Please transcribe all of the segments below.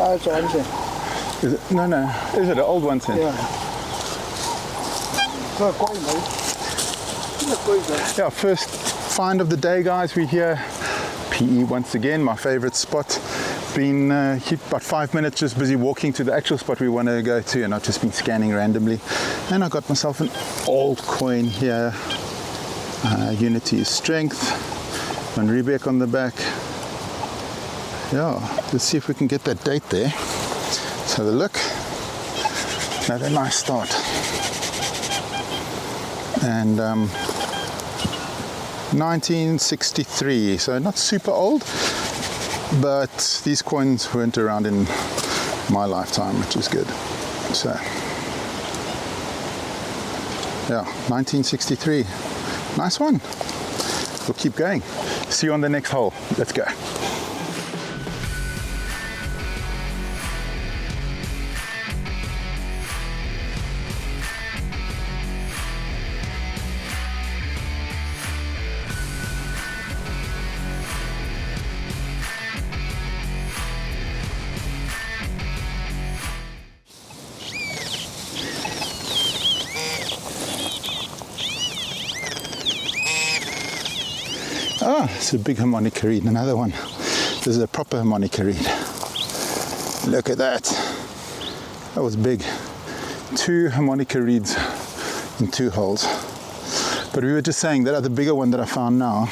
It's 1 cent. Is it? No, no. Is it an old 1 cent? Yeah. It's a coin, right? It's a coin, right? Yeah, first find of the day, guys. We're here. PE once again, my favorite spot. Been here about 5 minutes, just busy walking to the actual spot we want to go to, and I've just been scanning randomly. And I got myself an old coin here. Unity is strength. Van Riebeck on the back. Yeah, let's see if we can get that date there. Let's have a look. Another nice start. And 1963, so not super old, but these coins weren't around in my lifetime, which is good. So, yeah, 1963. Nice one. We'll keep going. See you on the next hole. Let's go. Ah, it's a big Harmonica Reed, another one. This is a proper Harmonica Reed. Look at that. That was big. 2 Harmonica Reeds in 2 holes. But we were just saying that other bigger one that I found now,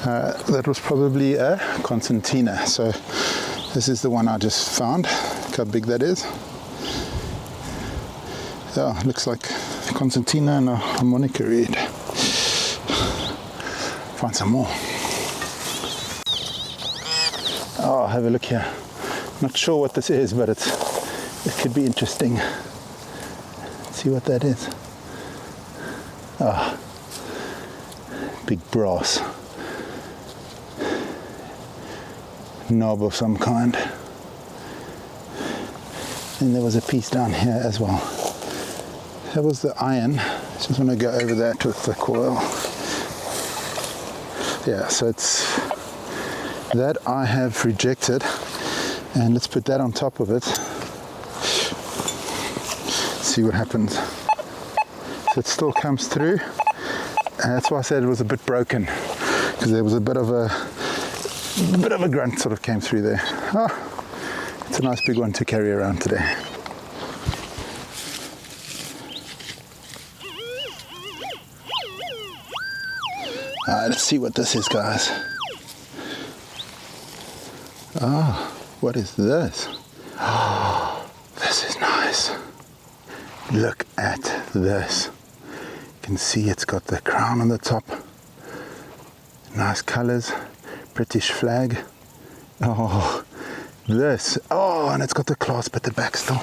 that was probably a concertina. So this is the one I just found. Look how big that is. Yeah, looks like a concertina and a Harmonica Reed. Find some more. Oh, have a look here. Not sure what this is, but it could be interesting. Let's see what that is. Ah, big brass knob of some kind. And there was a piece down here as well. That was the iron. Just want to go over that with the coil. Yeah, so it's that I have rejected, and let's put that on top of it. See what happens. So it still comes through, and that's why I said it was a bit broken, because there was a bit of a grunt sort of came through there. Oh, it's a nice big one to carry around today. Let's see what this is, guys. Ah, what is this? Oh, this is nice. Look at this. You can see it's got the crown on the top. Nice colors. British flag. Oh, this. Oh, and it's got the clasp at the back still.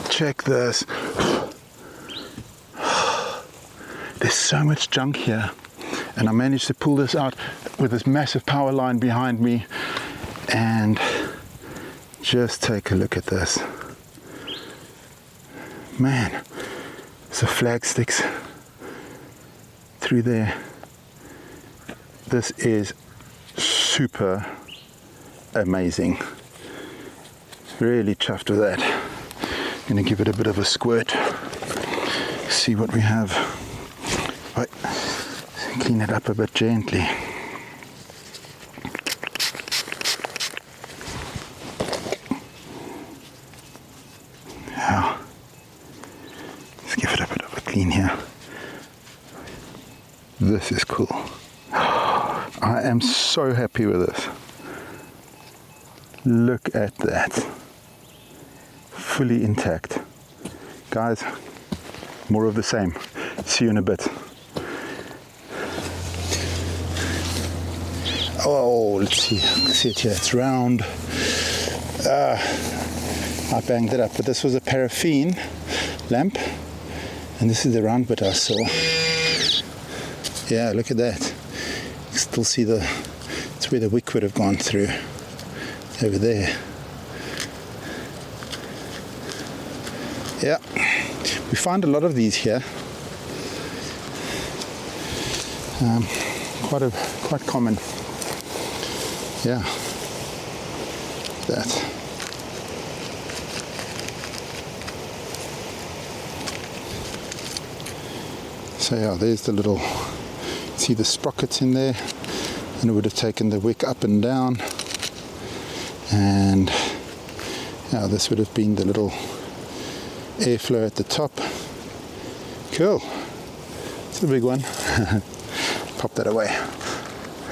Check this. There's so much junk here. And I managed to pull this out with this massive power line behind me. And just take a look at this. Man, the flag sticks through there. This is super amazing. Really chuffed with that. I'm gonna give it a bit of a squirt. See what we have. Right. Clean it up a bit gently. Yeah. Let's give it a bit of a clean here. This is cool. I am so happy with this. Look at that. Fully intact. Guys, more of the same. See you in a bit. Oh, let's see. See it here. It's round. I banged it up, but this was a paraffin lamp, and this is the round bit I saw. Yeah, look at that. You can still see it's where the wick would have gone through. Over there. Yeah, we find a lot of these here. Quite common. Yeah, that. So yeah, there's the little, see the sprockets in there, and it would have taken the wick up and down, and yeah, this would have been the little airflow at the top. Cool. It's a big one. Pop that away.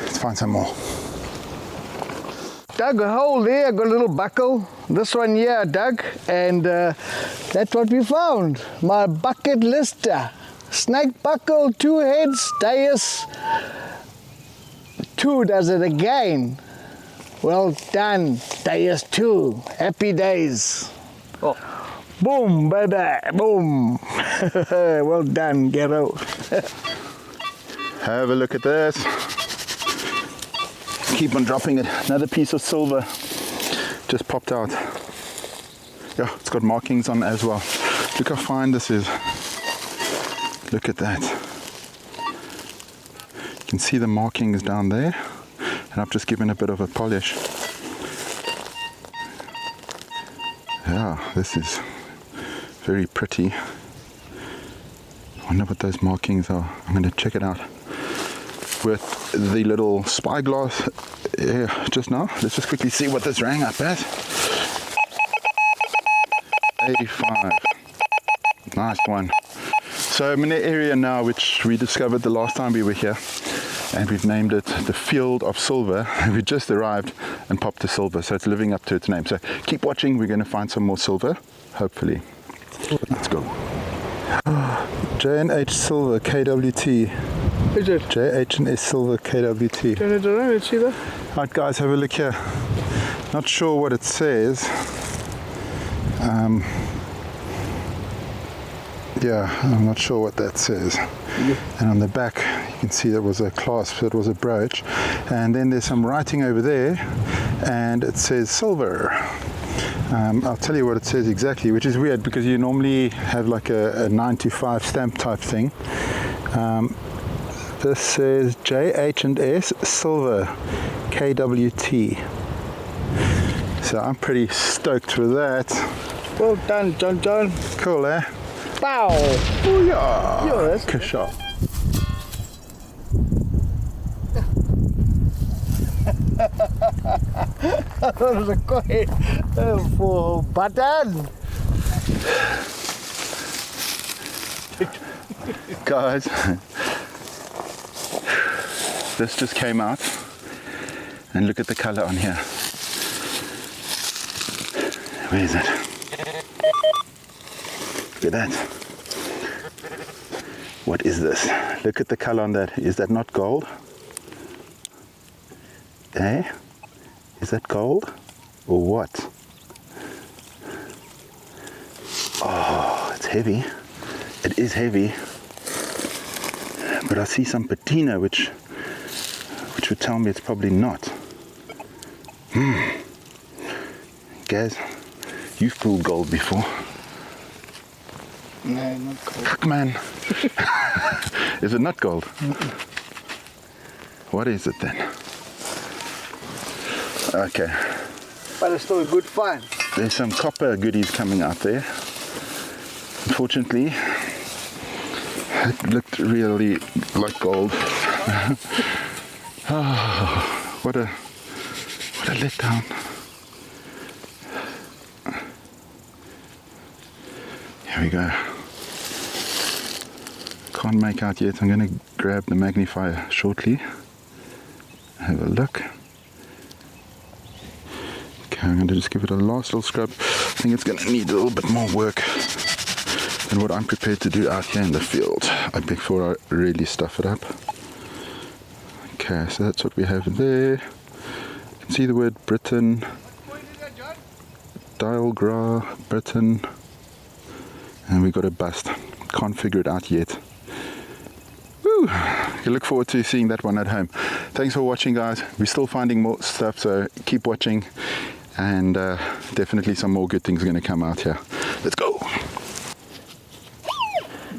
Let's find some more. Dug a hole there, got a little buckle. This one here I dug, and that's what we found. My bucket lister. Snake buckle, 2 heads, Deus 2 does it again. Well done, Deus 2. Happy days. Oh. Boom, baby, boom. Well done, Gero. Have a look at this. Keep on dropping it. Another piece of silver just popped out. Yeah, it's got markings on as well. Look how fine this is. Look at that. You can see the markings down there, and I've just given a bit of a polish. Yeah, this is very pretty. I wonder what those markings are. I'm going to check it out with the little spyglass just now. Let's just quickly see what this rang up at. 85. Nice one. So I'm in an area now which we discovered the last time we were here, and we've named it the Field of Silver. We just arrived and popped the silver, so it's living up to its name. So keep watching, we're going to find some more silver, hopefully. Let's go. J&H Silver KWT. Is it? J&H Silver KWT. Turn it around, let's see that. Alright guys, have a look here. Not sure what it says. Yeah, I'm not sure what that says. Yeah. And on the back you can see there was a clasp, it was a brooch, and then there's some writing over there and it says silver. I'll tell you what it says exactly, which is weird because you normally have like a 9 to 5 stamp type thing. This says J&H Silver KWT. So I'm pretty stoked with that. Well done, John. Cool, eh? Bow! Booyah! Yeah, that's good shot. That was a coin for button. Guys, this just came out, and look at the color on here. Where is it? Look at that. What is this? Look at the color on that. Is that not gold? Eh? Is that gold? Or what? Oh, it's heavy. It is heavy. But I see some patina which would tell me it's probably not. Guys, you've pulled gold before. No, not gold. Fuck, man. Is it not gold? What is it then? Okay. But it's still a good find. There's some copper goodies coming out there. Unfortunately, it looked really like gold. Oh, what a letdown. Here we go. Can't make out yet. I'm going to grab the magnifier shortly. Have a look. Okay, I'm going to just give it a last little scrub. I think it's going to need a little bit more work than what I'm prepared to do out here in the field before I really stuff it up. Okay, so that's what we have there. You can see the word Britain, Dialgra, Britain, and we got a bust. Can't figure it out yet. Woo! I look forward to seeing that one at home. Thanks for watching, guys. We're still finding more stuff, so keep watching, and definitely some more good things are going to come out here. Let's go!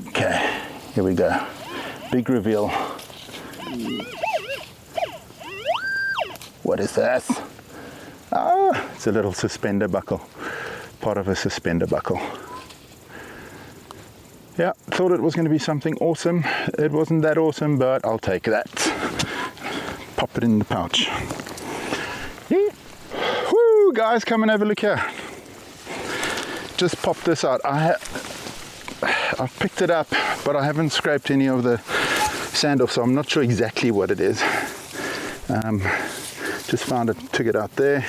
Okay, here we go. Big reveal. What is that? Ah, it's a little suspender buckle. Part of a suspender buckle. Yeah, thought it was going to be something awesome. It wasn't that awesome, but I'll take that. Pop it in the pouch. Yeah. Woo, guys, come and have a look here. Just popped this out. I've picked it up, but I haven't scraped any of the sand off, so I'm not sure exactly what it is. Just found it, took it out there,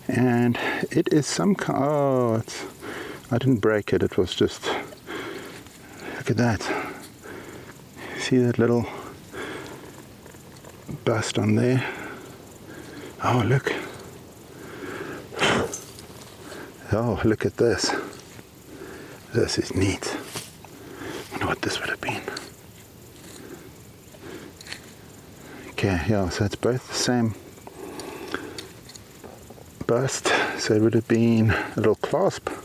and it is some kind. Oh, I didn't break it. It was just. Look at that. See that little bust on there? Oh, look. Oh, look at this. This is neat. I wonder what this would have been. Okay, yeah, so it's both the same bust. So it would have been a little clasp of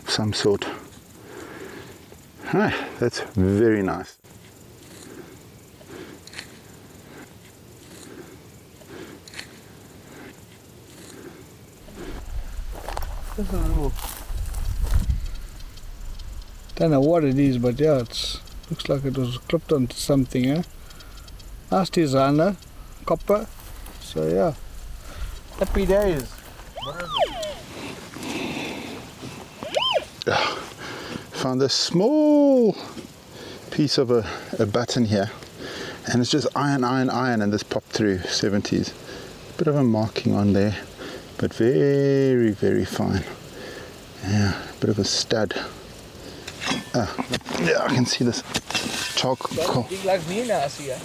some sort. Ah, that's very nice. Don't know what it is, but yeah, it looks like it was clipped onto something, eh? Nice designer, copper. So yeah, happy days. What is it? Found this small piece of a button here, and it's just iron, and this popped through 70s. Bit of a marking on there, but very, very fine. Yeah, bit of a stud. Yeah, I can see this charcoal. Big like me now, see ya.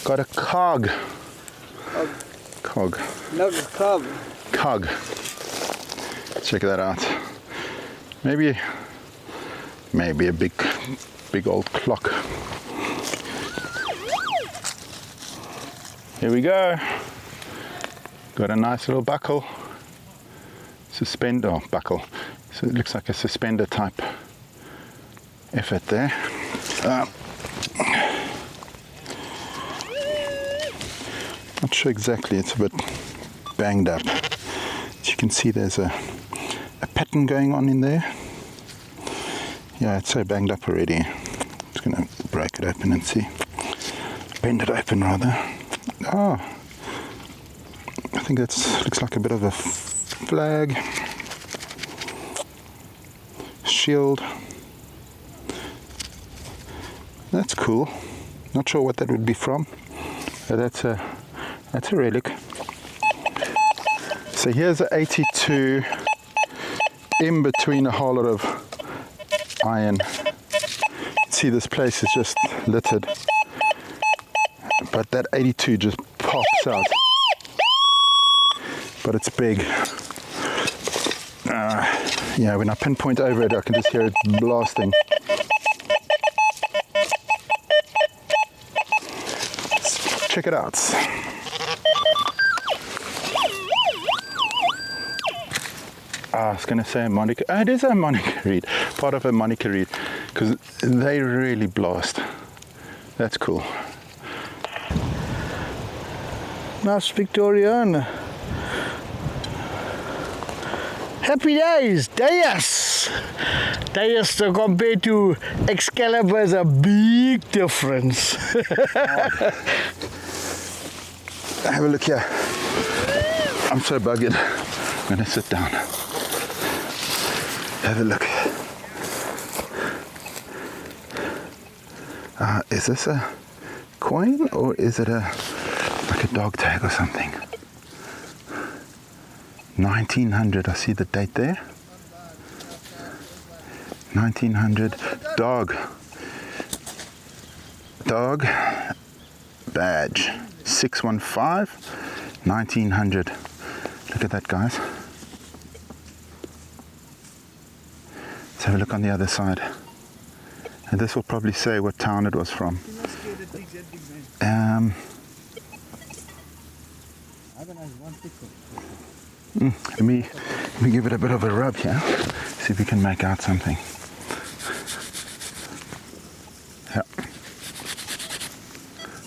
Got a cog. Cog. No, it's cog. Cog. Check that out. Maybe a big old clock. Here we go. Got a nice little buckle. Suspender buckle. So it looks like a suspender type effort there. Not sure exactly, it's a bit banged up. As you can see, there's a pattern going on in there. Yeah, it's so banged up already. Just gonna break it open and see. Bend it open rather. Oh, I think that looks like a bit of a flag. Shield. That's cool. Not sure what that would be from, but that's a relic. So here's an 82 in between a whole lot of iron. See, this place is just littered, but that 82 just pops out. But it's big. Yeah, when I pinpoint over it, I can just hear it blasting. Let's check it out. I was going to say Harmonica. Oh, it is a Harmonica Reed. Part of a Harmonica Reed. Because they really blast. That's cool. Nice Victoriana. Happy days, Deus! Deus compared to Excalibur is a big difference. Have a look here. I'm so buggered. I'm going to sit down. Have a look. Is this a coin or is it like a dog tag or something? 1900, I see the date there. 1900, dog badge, 615, 1900. Look at that, guys. Let's have a look on the other side. And this will probably say what town it was from. Let me give it a bit of a rub here. See if we can make out something. Yeah.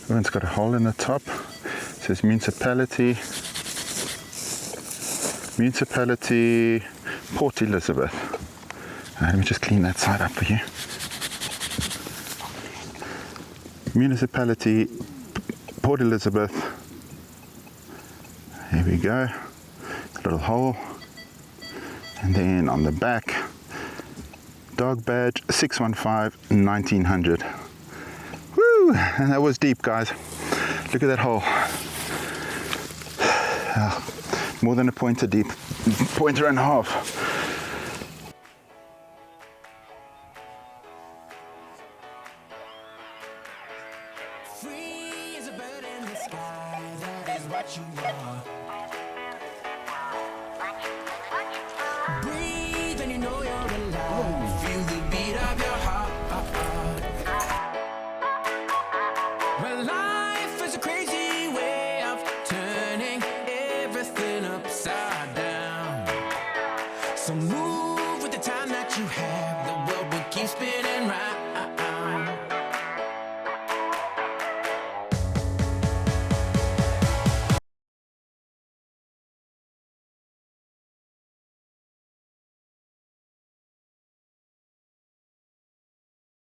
Oh, it's got a hole in the top. It says Municipality Port Elizabeth. Let me just clean that side up for you. Municipality, Port Elizabeth. Here we go. Little hole. And then on the back, dog badge 615 1900. Woo! And that was deep, guys. Look at that hole. More than a pointer deep. Pointer and a half. Free as a bird in the sky, that is what you are. Breathe and you know you're alive. Feel the beat of your heart. Well, life is a crazy way of turning everything upside down. So move with the time that you have. The world will keep spinning round.